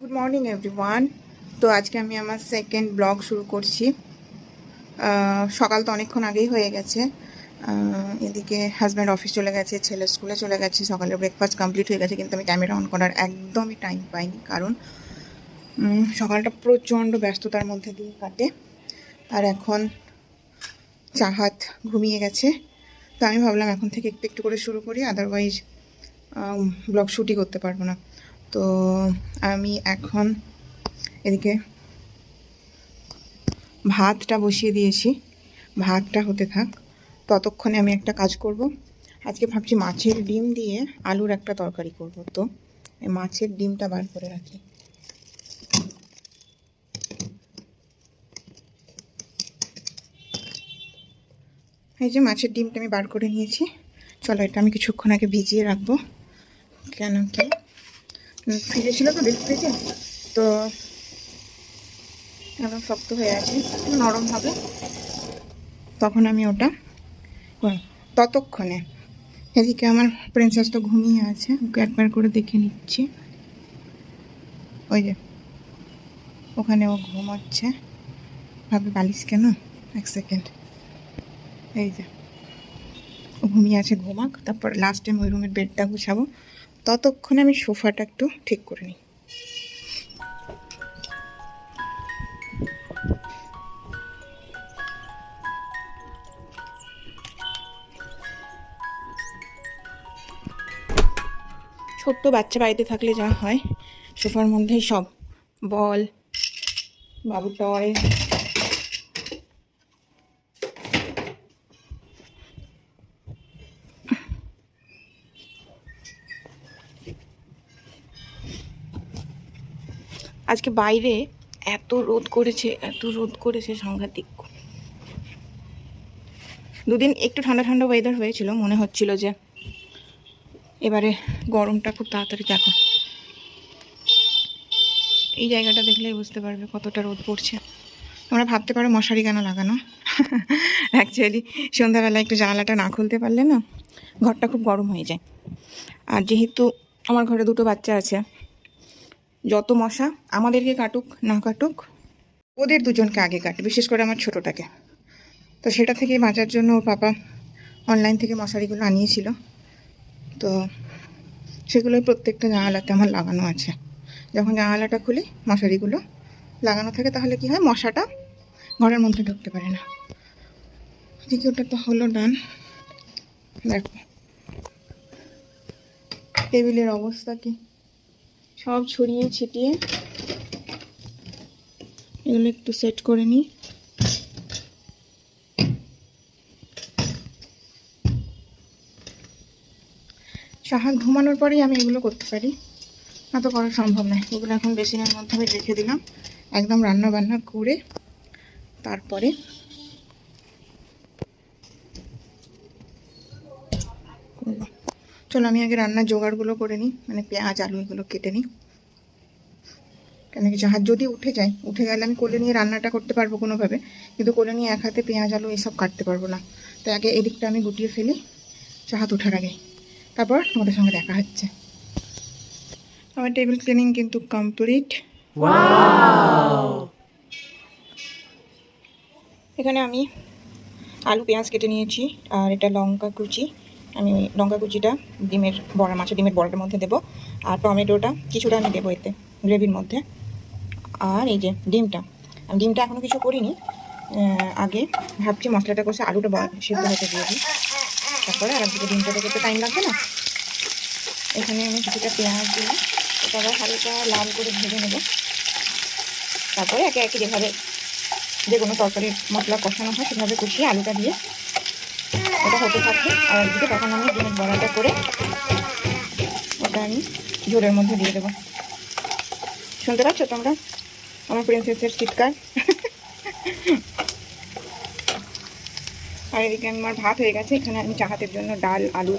Good morning everyone. তো আজকে আমি আমার সেকেন্ড ব্লগ শুরু করছি। সকাল তো অনেকক্ষণ আগেই হয়ে গেছে। এদিকে হাজব্যান্ড অফিস চলে গেছে, ছেলে স্কুলে চলে গেছে, সকালের ব্রেকফাস্ট কমপ্লিট হয়ে গেছে, কিন্তু আমি ক্যামেরা অন করার একদমই টাইম পাইনি, কারণ সকালটা প্রচণ্ড ব্যস্ততার মধ্যে দিয়ে কাটে। আর এখন চাহাত ঘুমিয়ে গেছে, তো আমি ভাবলাম এখন থেকে একটু একটু করে শুরু করি, আদারওয়াইজ ব্লগ শ্যুটই করতে পারবো না। তো আমি এখন এদিকে ভাতটা বসিয়ে দিয়েছি, ভাতটা হতে থাক, ততক্ষণে আমি একটা কাজ করব। আজকে ভাবছি মাছের ডিম দিয়ে আলুর একটা তরকারি করব। তো এই মাছের ডিমটা বার করে রাখি। এই যে মাছের ডিমটা আমি বার করে নিয়েছি। চলো, এটা আমি কিছুক্ষণ আগে ভিজিয়ে রাখবো, কেন কি ফ্রিজে ছিল তো, ডিপ ফ্রিজে, তো একদম শক্ত হয়ে আছে, নরম হবে, তখন আমি ওটা ততক্ষণে এদিকে আমার প্রিন্সেস তো ঘুমিয়ে আছে, ওকে একবার করে দেখে নিচ্ছি। ওই যে ওখানে ও ঘুমাচ্ছে, ভাবে বালিশ কেন, এক সেকেন্ড, এই যে ও ঘুমিয়ে আছে, ঘুমাক, তারপর লাস্ট টাইম ওই রুমের বেডটা গুছাবো, ততক্ষণে আমি সোফাটা একটু ঠিক করে নিই। ছোট্ট বাচ্চা বাড়িতে থাকলে যা হয়, সোফার মধ্যেই সব বল, বাবু টয়, আজকে বাইরে এত রোদ করেছে, এত রোদ করেছে সাংঘাতিক। দুদিন একটু ঠান্ডা ঠান্ডা ওয়েদার হয়েছিল, মনে হচ্ছিল যে এবারে গরমটা খুব তাড়াতাড়ি। দেখো এই জায়গাটা দেখলেই বুঝতে পারবে কতটা রোদ পড়ছে। তোমরা ভাবতে পারো মশারি কেন লাগানো, অ্যাকচুয়ালি সন্ধ্যাবেলা একটু জানালাটা না খুলতে পারলে না ঘরটা খুব গরম হয়ে যায়। আর যেহেতু আমার ঘরে দুটো বাচ্চা আছে, যত মশা আমাদেরকে কাটুক না কাটুক, ওদের দুজনকে আগে কাটে, বিশেষ করে আমার ছোটোটাকে। তো সেটা থেকে বাঁচার জন্য ওর পাপা অনলাইন থেকে মশারিগুলো আনিয়েছিল, তো সেগুলোই প্রত্যেকটা জানালাতে আমার লাগানো আছে। যখন জানালাটা খুলি মশারিগুলো লাগানো থাকে, তাহলে কি হয়, মশাটা ঘরের মধ্যে ঢুকতে পারে না। এদিকে ওটা তো হলো ডান। দেখো টেবিলের অবস্থা কি, সব ছড়িয়ে ছিটিয়ে, এগুলো একটু সেট করে নিই। সাহায্য ঘুমানোর পরেই আমি এগুলো করতে পারি, না তো করা সম্ভব নয়। এগুলো এখন বেসিনের মধ্যে আমি রেখে দিলাম, একদম রান্না বান্না করে তারপরে চলো আমি আগে রান্নার জোগাড়গুলো করে নিই, মানে পেঁয়াজ আলু এগুলো কেটে নিই। কেন কি জাহাজ যদি উঠে যায়, উঠে গেলে আমি কোলে নিয়ে রান্নাটা করতে পারবো কোনোভাবে, কিন্তু কোলে নিয়ে এক হাতে পেঁয়াজ আলু এসব কাটতে পারবো না। তো আগে এদিকটা আমি গুটিয়ে ফেলি জাহাজ ওঠার আগে, তারপর তোমাদের সঙ্গে দেখা হচ্ছে। আমার টেবিল ক্লিনিং কিন্তু কমপ্লিট। এখানে আমি আলু পেঁয়াজ কেটে নিয়েছি, আর এটা লঙ্কা কুচি, আমি লঙ্কা কুচিটা ডিমের বড়া, মাছের ডিমের বড়াটার মধ্যে দেবো, আর টমেটোটা কিছুটা আমি দেবো এতে গ্রেভির মধ্যে। আর এই যে ডিমটা, আমি ডিমটা এখনও কিছু করিনি, আগে ভাবছি মশলাটা কষে আলুটা সিদ্ধ হতে দিয়ে দিই, তারপরে আর একদিকে ডিমটা করতে টাইম লাগবে না। এখানে আমি কিছুটা পেঁয়াজ দিই, ওটা আবার হালকা লাল করে ভেজে নেব, তারপরে একে একে যেভাবে যে কোনো তরকারির মশলা কষানো হয় সেভাবে কষিয়ে আলুটা দিয়ে ওটা হতে থাকবে। আর একদিকে তখন আমি ডিমের বড়াটা করে ওটা আমি ঝোলের মধ্যে দিয়ে দেবো। শুনতে পাচ্ছ তোমরা আমার প্রিন্সেসের চিৎকার? আর এদিকে আমার ভাত হয়ে গেছে। এখানে আমি চাহাতের জন্য ডাল আলু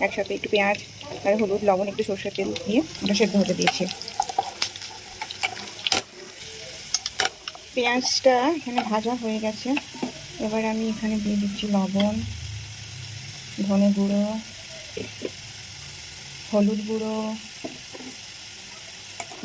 একসাথে একটু পেঁয়াজ আর হলুদ লবণ একটু সরষের তেল দিয়ে ওটা সেদ্ধ হতে দিয়েছি। পেঁয়াজটা এখানে ভাজা হয়ে গেছে, এবার আমি এখানে দিয়ে দিচ্ছি লবণ, ধনে গুঁড়ো, হলুদ গুঁড়ো,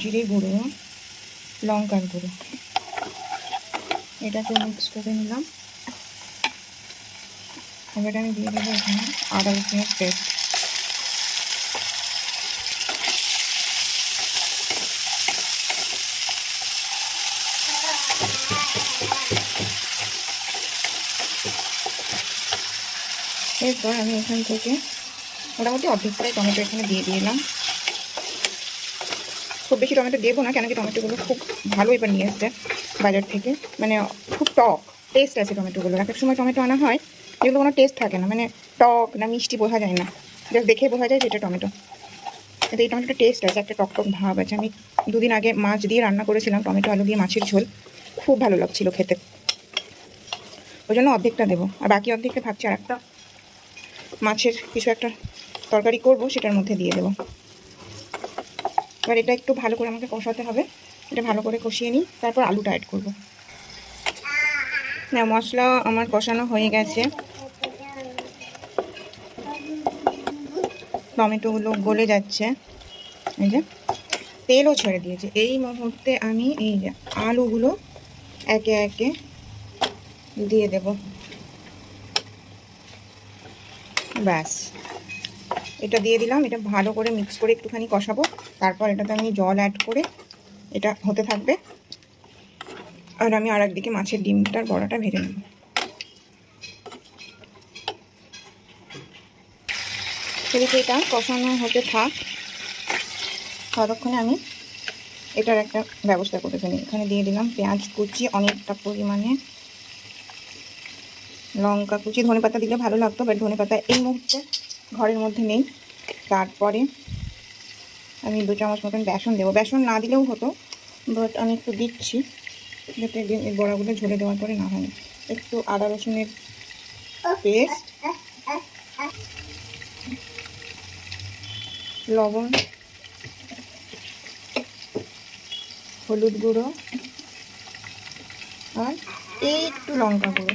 জিরে গুঁড়ো, লঙ্কার গুঁড়ো, এটাকে মিক্স করে নিলাম। এবার আমি দিয়ে দেবো এখানে আদা রসুনের পেস্ট। এরপর আমি এখান থেকে মোটামুটি অর্ধেকটাই টমেটো এখানে দিয়ে দিলাম। খুব বেশি টমেটো দেবো না, কেন কি টমেটোগুলো খুব ভালো এবার নিয়ে এসছে বাজার থেকে, মানে খুব টক টেস্ট আছে টমেটোগুলো। এক এক সময় টমেটো আনা হয় যেগুলো কোনো টেস্ট থাকে না, মানে টক না মিষ্টি বোঝা যায় না, জাস্ট দেখে বোঝা যায় যেটা টমেটো। কিন্তু এই টমেটোটা টেস্ট আছে, একটা টক টক ভাব আছে। আমি দুদিন আগে মাছ দিয়ে রান্না করেছিলাম, টমেটো আলু দিয়ে মাছের ঝোল, খুব ভালো লাগছিল খেতে। ওই জন্য অর্ধেকটা দেবো, আর বাকি অর্ধেকটা ভাবছি আর একটা মাছের কিছু একটা তরকারি করব, সেটার মধ্যে দিয়ে দেবো। এবার এটা একটু ভালো করে আমাকে কষাতে হবে, এটা ভালো করে কষিয়ে নিই, তারপর আলুটা অ্যাড করবো। না, মশলা আমার কষানো হয়ে গেছে, টমেটোগুলো গলে যাচ্ছে, এই যে তেলও ছেড়ে দিয়েছে। এই মুহূর্তে আমি এই যে আলুগুলো একে একে দিয়ে দেব। ব্যাস, এটা দিয়ে দিলাম। এটা ভালো করে মিক্স করে একটুখানি কষাবো, তারপর এটাতে আমি জল অ্যাড করে এটা হতে থাকবে। আর আমি আর একদিকে মাছের ডিমটার বড়াটা ভেজে নেব। সেদিকে এটা কষানো হতে থাক, ততক্ষণে আমি এটার একটা ব্যবস্থা করে ফেলি। এখানে দিয়ে দিলাম পেঁয়াজ কুচি অনেকটা পরিমাণে, লঙ্কা কুচি, ধনেপাতা দিলে ভালো লাগতো, বাট ধনেপাতা এই মুহূর্তে ঘরের মধ্যে নেই। তারপরে আমি 2 চামচ মতন বেসন দেবো। বেসন না দিলেও হতো, বাট আমি একটু দিচ্ছি যাতে এই বড়াগুলো ঝরে দেওয়ার পরে না হয়। একটু আদা রসুনের পেস্ট, লবণ, হলুদ গুঁড়ো আর একটু লঙ্কা গুঁড়ো।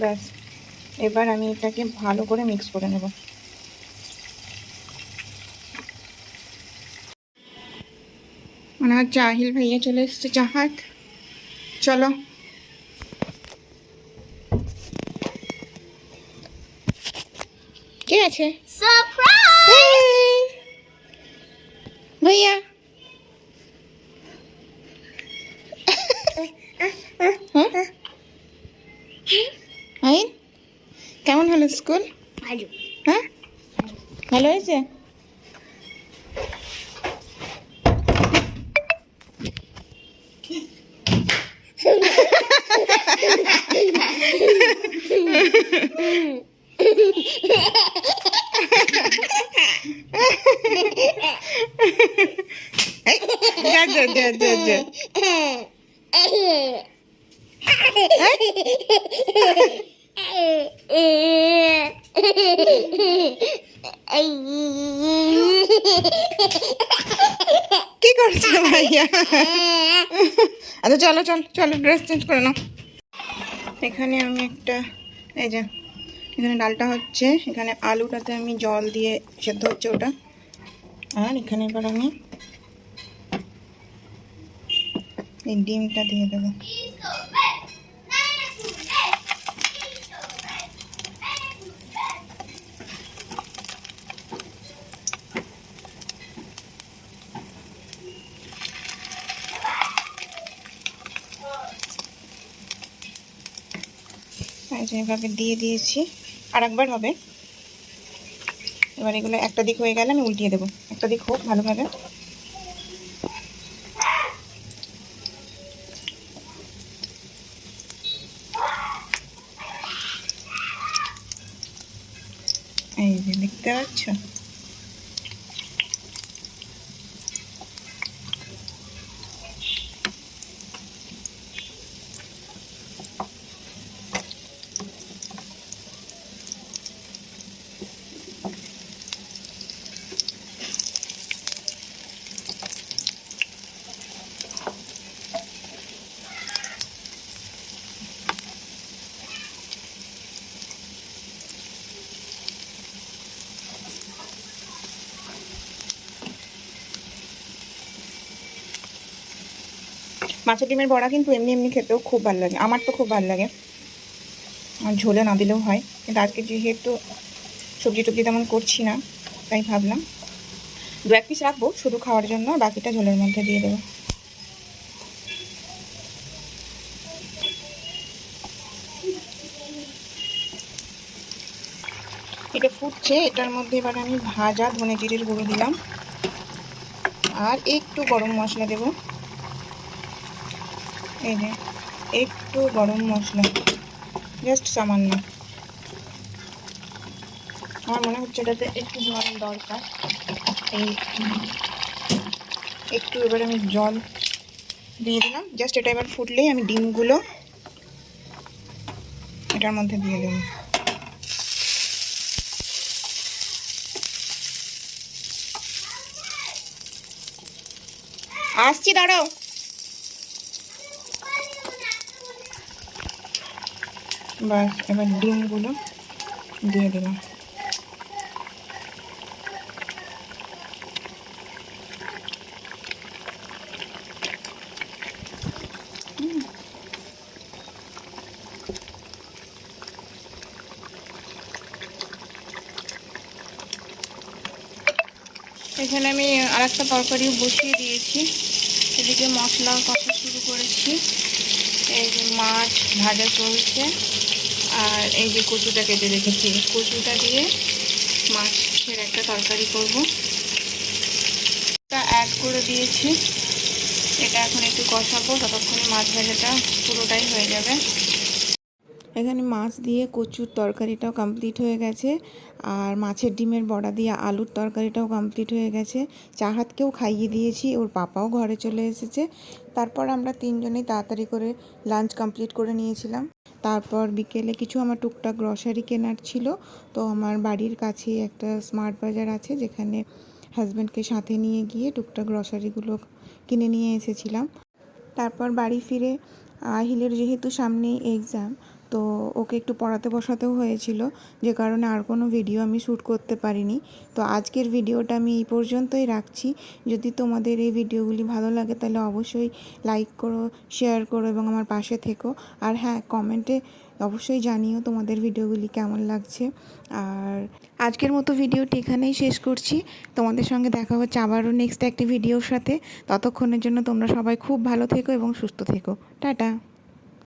ব্যাস, এবার আমি এটাকে ভালো করে মিক্স করে নেব। মনে হচ্ছে আহিল ভাইয়া চলে এসছে চাহাত। চলো, কে আছে? ভাইয়া আহিল, কেমন হলো স্কুল? হ্যাঁ, ভালো হয়েছে। কি করছো ভাইয়া? আচ্ছা চলো চলো চলো, ড্রেস চেঞ্জ করে নাও। এখানে আমি একটা, এই যে এখানে ডালটা হচ্ছে, এখানে আলুটাতে আমি জল দিয়ে সেদ্ধ হচ্ছে ওটা, আর এখানে এবার আমি এই ডিমটা দিয়ে দেবো। এইভাবে দিয়ে দিয়েছি, আর একবার হবে। এবার এগুলো একটা দিক হয়ে গেলে আমি উল্টিয়ে দেবো, একটা দিক হোক ভালোভাবে। এই যে দেখতে পাচ্ছ, মাছের ডিমের বড়া কিন্তু এমনি এমনি খেতেও খুব ভালো লাগে, আমার তো খুব ভালো লাগে, আর ঝোলে না দিলেও হয়। কিন্তু আজকে যেহেতু সবজি টবজি তেমন করছি না, তাই ভাবলাম 2-1 পিস রাখবো শুধু খাওয়ার জন্য, বাকিটা ঝোলের মধ্যে দিয়ে দেবো। এটা ফুটছে, এটার মধ্যে এবার আমি ভাজা ধনে জিরের গুঁড়ো দিলাম আর একটু গরম মশলা দেব। এই যে একটু গরম মশলা, জাস্ট সামান্য। আমার মনে হচ্ছে এটাতে একটু জল দরকার, এই একটু এবার আমি জল দিয়ে দিলাম। জাস্ট এটা এবার ফুটলেই আমি ডিমগুলো এটার মধ্যে দিয়ে দেবো। আসছি, দাঁড়াও। বাস এবার ডিমগুলো দিয়ে দিলাম। এখানে আমি আরেকটা তরকারিও বসিয়ে দিয়েছি, এদিকে মশলা কষা শুরু করেছি। এই যে মাছ ভাজা চলছে, আর এই যে কচুটা কেটে রেখেছি, কচুটা দিয়ে মাছের একটা তরকারি করব। এটা অ্যাড করে দিয়েছি, এটা এখন একটু কষাবো, ততক্ষণে মাছ ভাজাটা পুরোটাই হয়ে যাবে। এখানে মাছ দিয়ে কচুর তরকারিটাও কমপ্লিট হয়ে গেছে, আর মাছের ডিমের বড়া দিয়ে আলুর তরকারিটাও কমপ্লিট হয়ে গেছে। চাহাতকেও খাইয়ে দিয়েছি, ওর পাপাও ঘরে চলে এসেছে। তারপর আমরা তিনজনেই তাড়াতাড়ি করে লাঞ্চ কমপ্লিট করে নিয়েছিলাম। তারপর বিকেলে কিছু আমার টুকটাক গ্রসারি কেনার ছিল, তো আমার বাড়ির কাছে একটা স্মার্ট বাজার আছে, যেখানে হাজব্যান্ডকে সাথে নিয়ে গিয়ে টুকটাক গ্রসারিগুলো কিনে নিয়ে এসেছিলাম। তারপর বাড়ি ফিরে আহিলের যেহেতু সামনেই এক্সাম, তো ওকে একটু পড়াতে বসাতেও হয়েছিল, যে কারণে আর কোনো ভিডিও আমি শ্যুট করতে পারিনি। তো আজকের ভিডিওটা আমি এই পর্যন্তই রাখছি। যদি তোমাদের এই ভিডিওগুলি ভালো লাগে তাহলে অবশ্যই লাইক করো, শেয়ার করো এবং আমার পাশে থেকো। আর হ্যাঁ, কমেন্টে অবশ্যই জানিও তোমাদের ভিডিওগুলি কেমন লাগছে। আর আজকের মতো ভিডিওটি এখানেই শেষ করছি। তোমাদের সঙ্গে দেখা হচ্ছে আবারও নেক্সট একটি ভিডিওর সাথে। ততক্ষণের জন্য তোমরা সবাই খুব ভালো থেকো এবং সুস্থ থেকো। টাটা।